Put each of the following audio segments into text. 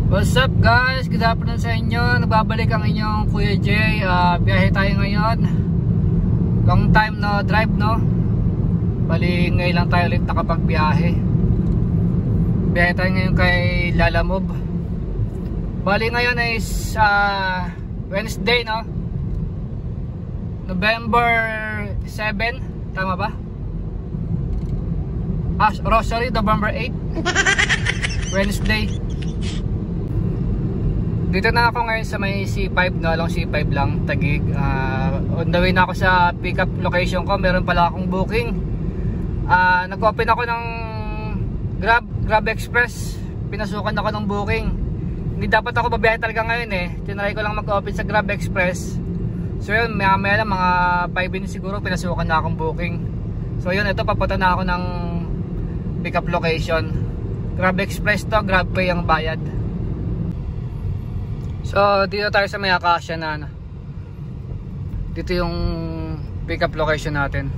What's up guys? Good afternoon sa inyo. Nagbabalik ang inyong Kuya Jay. Biyahe tayo ngayon. Long time no drive, no? Bali ngayon lang tayo ulit nakapagbiyahe. Biyahe tayo ngayon kay Lalamove. Bali ngayon is Wednesday, no? November 7. Tama ba? Sorry, November 8. Wednesday. Dito na ako ngayon sa may C5, no? Along C5 lang, Taguig. On the way na ako sa pick-up location ko. Meron pala akong booking. Nag-open ako ng Grab Express. Pinasukan ako ng booking. Hindi dapat ako babiyahe talaga ngayon eh. Tinry ko lang mag-open sa Grab Express. So yun, maya lang, mga 5 minutes siguro, pinasukan na akong booking. So yun, ito, papunta na ako ng pick-up location. Grab Express to, Grab Pay ang bayad. So dito tayo sa may Acacia na dito yung pick up location natin.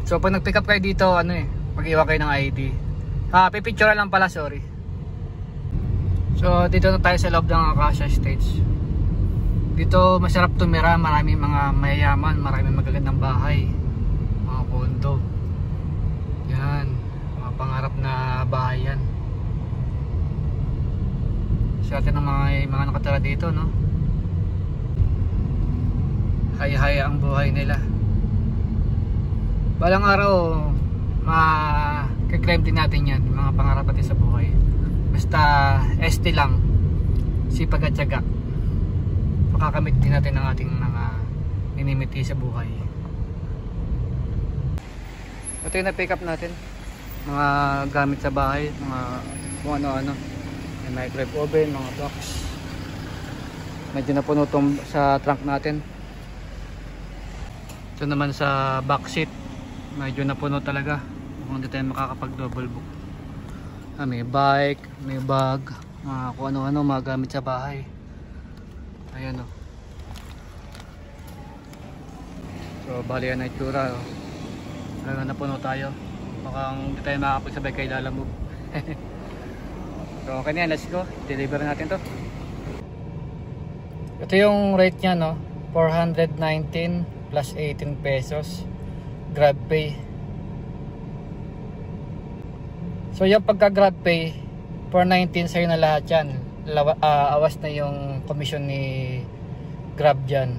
So pag nag pick up kayo dito, mag-iwan kayo ng ID. Pipicture lang pala, sorry. So dito na tayo sa loob ng Acacia Estates. Dito masarap tumira, maraming mga mayayaman, maraming magagandang bahay, mga condo. Yan, mga pangarap na bahay yan. Swerte ng mga nakatira dito, no? Haya-haya ang buhay nila. Balang araw makiklaim din natin yan, mga pangarap natin sa buhay. Basta ST lang, sipag at tiyaga, makakamit din natin ang ating mga ninimiti sa buhay. Ito yung na-pick up natin, mga gamit sa bahay, mga kung ano-ano. May microwave oven, mga box. Medyo napuno itong sa trunk natin. Ito naman sa back seat, medyo napuno talaga. Kung hindi tayo makakapag double book. May bike, may bag, kung ano-ano mga gamit sa bahay. Ayan o. So bali yan na itsura. Talaga napuno tayo. Mukhang hindi tayo makakapagsabay kay Lalamove. So okay na yan, let's go. Deliver natin to. Ito yung rate nya, no? 419 plus 18 pesos Grab Pay. So yung pagka Grab Pay 419 sa'yo na lahat yan. Awas na yung commission ni Grab dyan.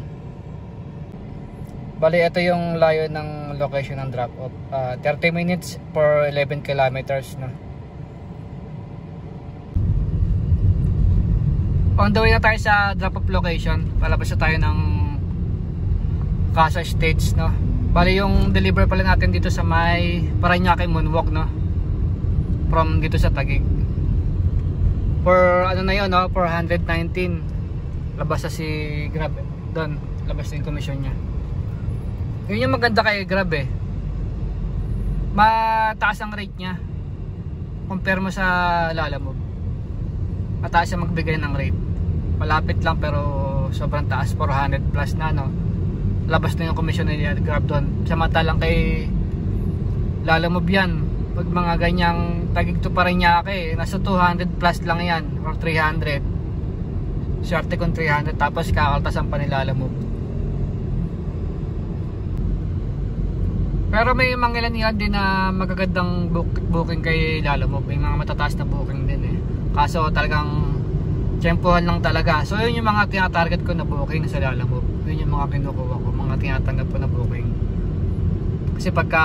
Bali ito yung layo ng location ng drop off, 30 minutes for 11 kilometers, no? On the way na tayo sa drop-off location. Palabas na tayo ng Acacia Estates, no? Bali yung deliver pala natin dito sa may Parañaque Moonwalk, no? From dito sa Taguig. For ano na yun, no? 419. Labas na si Grab doon. Labas na yung commission nya. Yun yung maganda kay Grab eh. Mataas ang rate nya compare mo sa Lalamove. Mataas siya magbigay ng rate. Malapit lang pero sobrang taas, 400 plus na, no? Labas na yung commission ni Grab doon. Samantalang kay Lalamove yan, pag mga ganyang Taguig to Parañaque, nasa 200 plus lang yan or 300. Swerte kung 300, tapos kakaltasan pa ni Lalamove. Pero may mga ilan din na magagandang booking kay Lalamove. May mga matataas na booking din eh. Kaso talagang tsempuhan lang talaga. So yun yung mga tinatarget ko na booking sa Lalamove. Yun yung mga kinukuha ko, mga tinatanggap ko na booking. Kasi pagka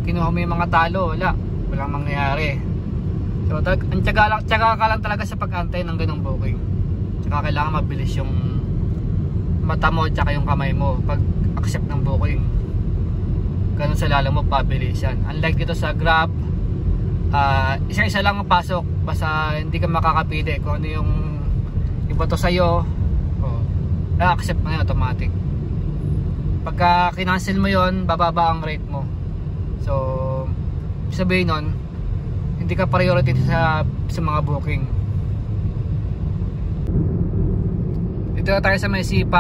kinuha mo yung mga talo, walang mangyayari. So ang tiyaga ka lang talaga sa pag-antay ng ganung booking. Tsaka kailangan mabilis yung mata mo at yung kamay mo pag accept ng booking. Ganun sa Lalamove, pabilis yan. Unlike dito sa Grab, isa-isa lang ang pasok, basta hindi ka makakapili kung ano yung iboto sa'yo, na-accept mo yun automatic. Pagka kinancel mo yon, bababa ang rate mo. So sabihin nun, hindi ka priority sa mga booking. Dito na tayo sa may C5,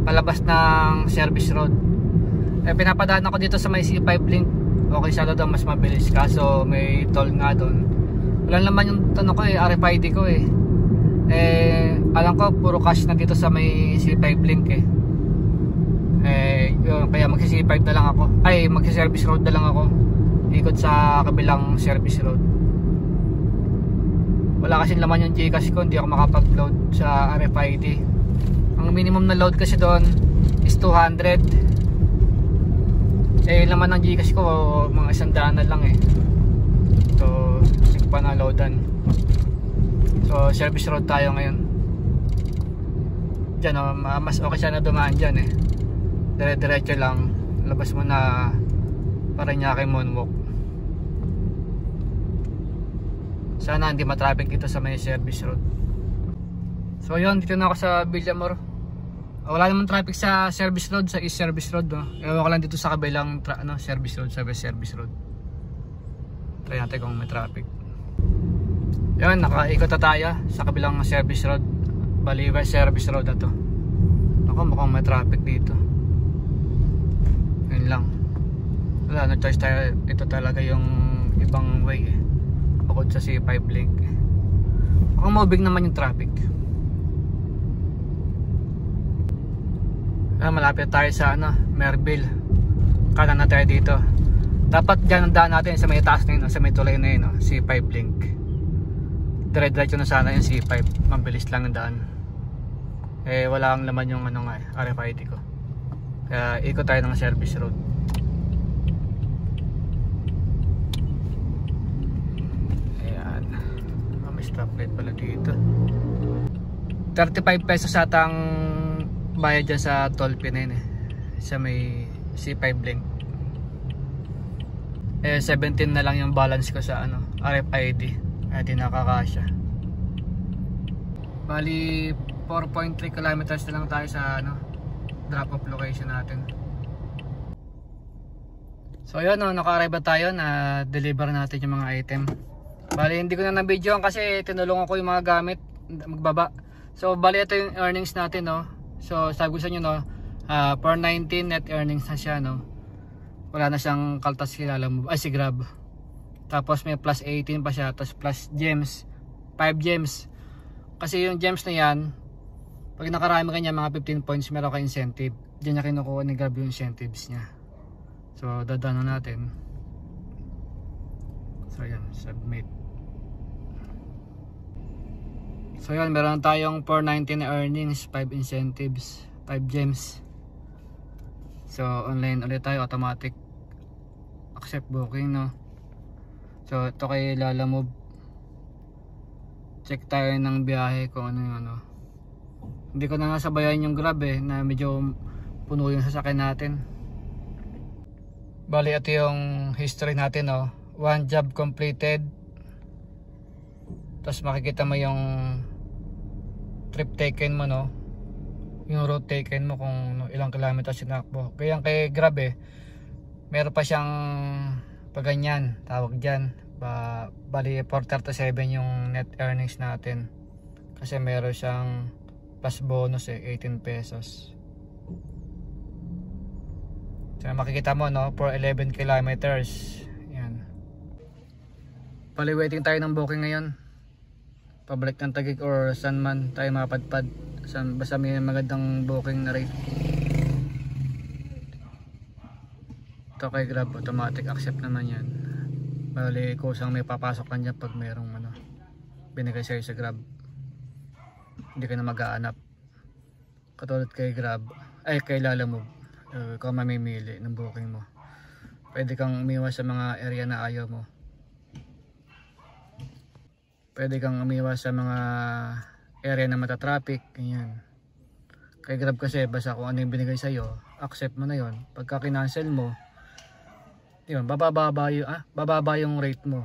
palabas ng service road. Pinapadaan ako dito sa may C5 link. Okay, siya daw mas mabilis, kaso may toll nga doon. Wala naman yung tanong ko RFID ko alam ko puro cash na dito sa may C5 link yun, kaya magsi C5 na lang ako, magsi service road na lang ako, ikot sa kabilang service road. Wala kasing laman yung Gcash ko, hindi ako makapag-load sa RFID. Ang minimum na load kasi doon is 200. Laman ng Gcash ko mga 100 na lang so sig pa na loadan. So service road tayo ngayon. Diyan mas okay siya na dumaan dyan dire-diretso lang, labas mo na Parañaque Moonwalk. Sana hindi matraffic dito sa may service road. So yun, dito na ako sa Villamor. Wala namang traffic sa service road, sa East Service Road ewan ko lang dito sa kabilang service road, sa West Service Road. Try natin kung may traffic. Yun, nakaikot na tayo sa kabilang service road. Bali West Service Road na to. Ako, mukhang may traffic dito. Yun lang. Wala, no choice tayo. Ito talaga yung ibang way bukod sa C5 link. Mukhang maubig naman yung traffic. Malapit tayo sa Merville. Kanan na tayo dito. Dapat dyan ang daan natin sa may taas na yun, sa may tulay na yun, C5 link. Dire-diretso na sana yung C5. Mabilis lang ang daan. Wala ang laman yung RFID ko. Kaya ikot tayo ng service road. Ayan. May stoplight pala dito. 35 pesos atang bayad dyan sa toll fee na yun sa may C5 link. 17 na lang yung balance ko sa RFID. Di nakakasya. Bali 4.3 kilometers na lang tayo sa drop off location natin. So yun, naka-arrive na tayo na deliver natin yung mga item. Bali hindi ko na na-videoan kasi tinulungan ko yung mga gamit magbaba. So bali ito yung earnings natin So sabi ko sa inyo 419 net earnings na siya Wala na siyang kaltas si Grab. Tapos may plus 18 pa siya, tapos plus gems, 5 gems. Kasi yung gems na yan, pag nakarami kanya mga 15 points, meron ka incentive. Diyan niya kinukuha ni Grab yung incentives niya. So dadaan natin. So yan, submit. So yan, meron tayong 419 na earnings, 5 incentives, 5 gems. So online ulit tayo, automatic accept booking So ito kay Lalamove. Check tayo ng biyahe kung ano yung Hindi ko na nasabayan yung Grab na medyo puno yung sasakyan natin. Bali ito yung history natin 1 job completed. Tapos makikita mo yung trip taken mo yung route taken mo kung ilang kilometers sinakbo. Kaya kay Grab meron pa siyang paganyan, tawag dyan. Bali 437 yung net earnings natin. Kasi meron siyang plus bonus 18 pesos. So makikita mo for 11 kilometers. Yan. Bali waiting tayo ng booking ngayon. Pabalik ng Taguig or saan man tayo mapadpad. Basta may magandang booking na rate. Ito kay Grab, automatic accept naman yan. Bali kusang may papasok lang dyan pag merong binigay sa'yo sa Grab. Hindi ka na mag-aanap. Katulad kay Grab, kay Lalamove, ikaw mamimili ng booking mo. Pwede kang umiwas sa mga area na ayaw mo. Pwede kang umiwas sa mga area na matatraffic, ganyan. Kay Grab kasi basta kung ano yung binigay sa'yo, accept mo na yon. Pagka kinancel mo, yun, bababa yung rate mo.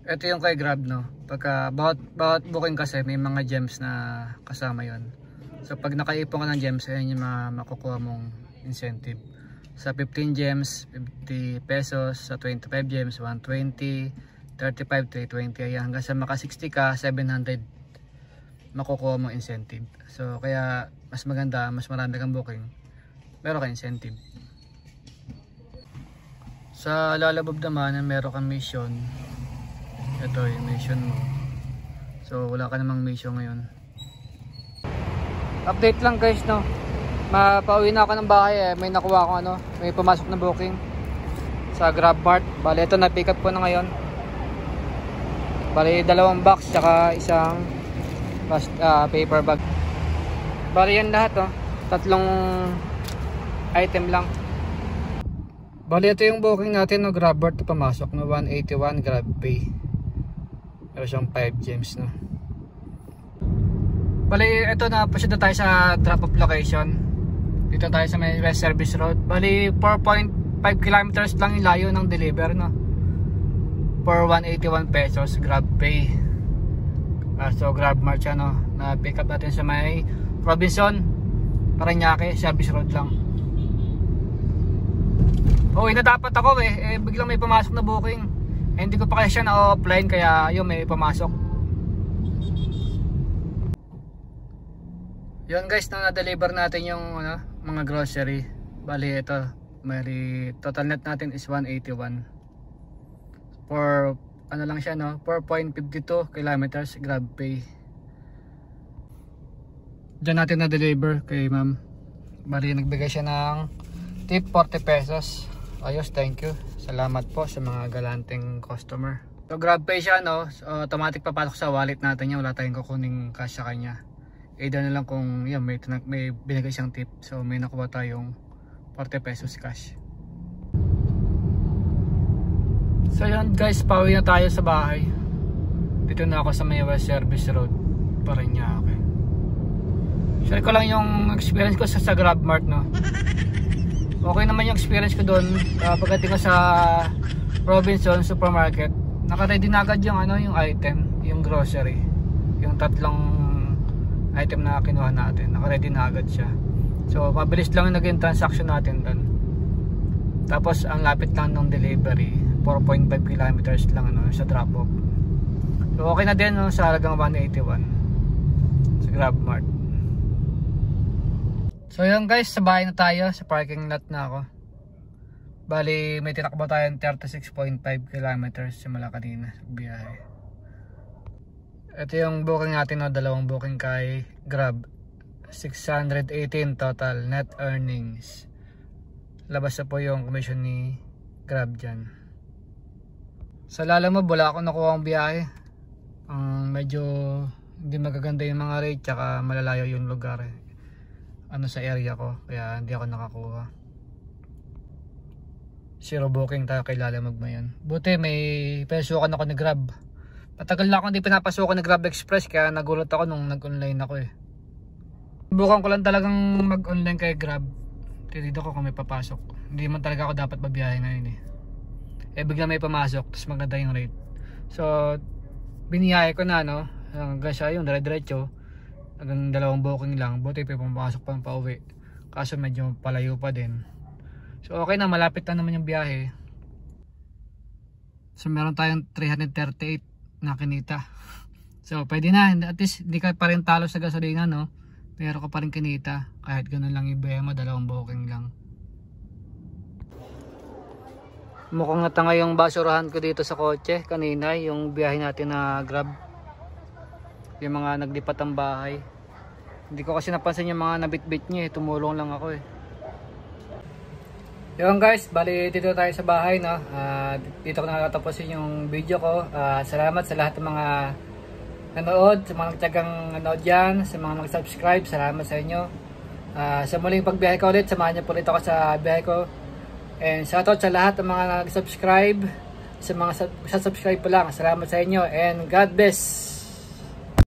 Ito yung kay Grab pagka bawat booking kasi may mga gems na kasama yon. So pag nakaipon ka ng gems, ayan yung makukuha mong incentive. Sa 15 gems 50 pesos, sa 25 gems 120, 35 320, ayan, hanggang sa maka 60 ka 700 makukuha mong incentive. So kaya mas maganda, mas marami kang booking, meron ka incentive. Sa Lalabog naman, meron kang mission. Ito yung mission mo. So wala ka namang mission ngayon. Update lang guys, no. Mapauwi na ako ng bahay may nakuha akong may pumasok na booking sa GrabMart. Bali ito na pick up ko na ngayon. Bali 2 box tsaka isang paper bag. Bali yan lahat 3 item lang. Bali ito yung booking natin no, GrabMart na pumasok no, 181 GrabPay. Meron siyang 5 gems no. Bali ito na pasyada tayo sa drop off location. Dito tayo sa may West Service Road. Bali 4.5 kilometers lang yung layo ng deliver no. For 181 pesos GrabPay. So GrabMart siya no. Na pick up natin sa may Robinson, Parañaque, Service Road lang. Uwi na dapat ako biglang may pumasok na booking. Hindi ko pa kasi siya na-offline kaya yun may pumasok. Yun guys, na na-deliver natin yung mga grocery. Bali ito, may total net natin is 181. For lang siya no, 4.52 kilometers GrabPay. Diyan natin na-deliver kay ma'am. Bali nagbigay siya ng tip 40 pesos. Ayos, thank you. Salamat po sa mga galanteng customer. So GrabPay siya no, so, automatic papasok sa wallet natin niya. Wala tayong kukuning cash sa kanya. Either na lang kung yan, may binigay siyang tip. So may nakuha tayong 40 pesos cash. So yun guys, pauwi na tayo sa bahay. Dito na ako sa may West Service Road, Parañaque. Share ko lang yung experience ko sa GrabMart no. Okay naman yung experience ko doon. Pagdating ko sa Robinson Supermarket, naka-ready na agad yung yung item, yung grocery. Yung 3 item na kinuha natin, naka-ready na agad siya. So mabilis lang yung naging transaction natin doon. Tapos ang lapit lang ng delivery, 4.5 kilometers lang sa drop off. So okay na din sa halagang 181 sa GrabMart. So yun guys, sa bahay na tayo, sa parking lot na ako. Bali may tinakbo tayong 36.5 kilometers simula kanina sa biyahe. Ito yung booking natin 2 booking kay Grab. 618 total net earnings. Labas na po yung commission ni Grab dyan. Sa Lalamove wala akong nakuha ang biyahe. Medyo hindi magaganda yung mga rate tsaka malalayo yung lugar sa area ko, kaya hindi ako nakakuha. 0 booking tayo kay Lalamove ngayon. Buti may pinasukan ako ni Grab. Matagal na ako hindi pinapasukan ni Grab Express kaya nagulat ako nung nag-online ako Bukan ko lang talagang mag-online kay Grab. Tinido ko kung may papasok. Hindi man talaga ako dapat babiyahe ngayon bigla may pamasok, tapos maganda yung rate. So biniyahe ko na hanggang siya yung dire-diretso. Hanggang 2 booking lang. Buti pa pumasok pa ng pauwi. Kaso medyo palayo pa din. So okay na, malapit na naman yung biyahe. So meron tayong 338 na kinita. So pwede na, at least hindi ka pa rin talo sa gasolina pero ka pa rin kinita. Kahit ganun lang yung biyahe mo, 2 booking lang. Mukhang natanga yung basurahan ko dito sa kotse kanina, yung biyahe natin na Grab. Yung mga naglipat ang bahay. Hindi ko kasi napansin yung mga nabitbit niya tumulong lang ako Yun guys, bali dito tayo sa bahay dito ko nakatapusin yung video ko. Salamat sa lahat ng mga nanood, sa mga nagtyagang nanood dyan, sa mga nag-subscribe, salamat sa inyo. Sa muling pagbiyahe ko ulit, samahan niyo po ulit ako sa biyahe ko. And shoutout sa lahat ng mga nag-subscribe, sa mga subscribe pa lang, salamat sa inyo and God bless.